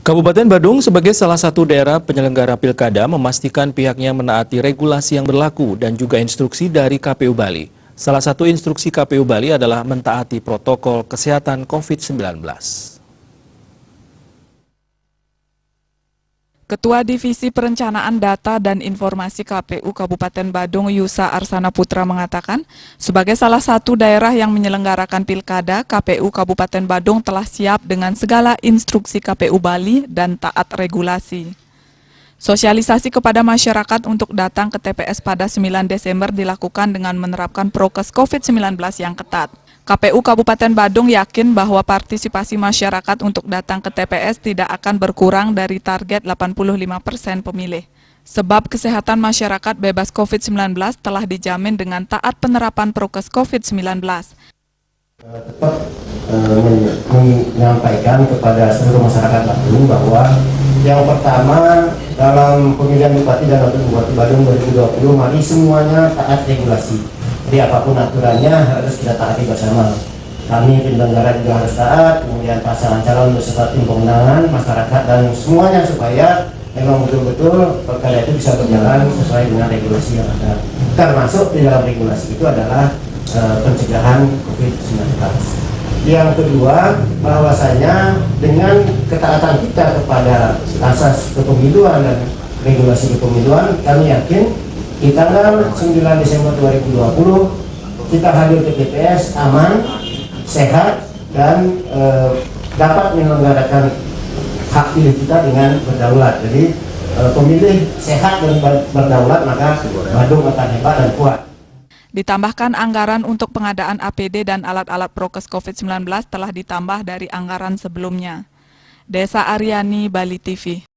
Kabupaten Badung sebagai salah satu daerah penyelenggara pilkada memastikan pihaknya menaati regulasi yang berlaku dan juga instruksi dari KPU Bali. Salah satu instruksi KPU Bali adalah mentaati protokol kesehatan COVID-19. Ketua Divisi Perencanaan Data dan Informasi KPU Kabupaten Badung Yusa Arsana Putra mengatakan, sebagai salah satu daerah yang menyelenggarakan pilkada, KPU Kabupaten Badung telah siap dengan segala instruksi KPU Bali dan taat regulasi. Sosialisasi kepada masyarakat untuk datang ke TPS pada 9 Desember dilakukan dengan menerapkan prokes COVID-19 yang ketat. KPU Kabupaten Badung yakin bahwa partisipasi masyarakat untuk datang ke TPS tidak akan berkurang dari target 85% pemilih. Sebab kesehatan masyarakat bebas COVID-19 telah dijamin dengan taat penerapan prokes COVID-19. Tetap menyampaikan kepada seluruh masyarakat Badung bahwa yang pertama dalam pemilihan Bupati dan Wakil Bupati Badung 2020 mari semuanya taat regulasi. Jadi apapun aturannya harus kita taati bersama. Kami penyelenggara juga harus taat, kemudian pasangan calon beserta tim pemenangan, masyarakat dan semuanya supaya memang betul-betul perkara itu bisa berjalan sesuai dengan regulasi yang ada. Termasuk di dalam regulasi itu adalah pencegahan COVID-19. Yang kedua, bahwasanya dengan ketaatan kita kepada asas kepemiluan dan regulasi kepemiluan, kami yakin di tanggal 9 Desember 2020 kita hadir ke TPS aman, sehat, dan dapat menyelenggarakan hak pilih kita dengan berdaulat. Jadi pemilih sehat dan berdaulat, maka Badung akan hebat dan kuat. Ditambahkan anggaran untuk pengadaan APD dan alat-alat prokes COVID-19 telah ditambah dari anggaran sebelumnya. Desa Aryani, Bali TV.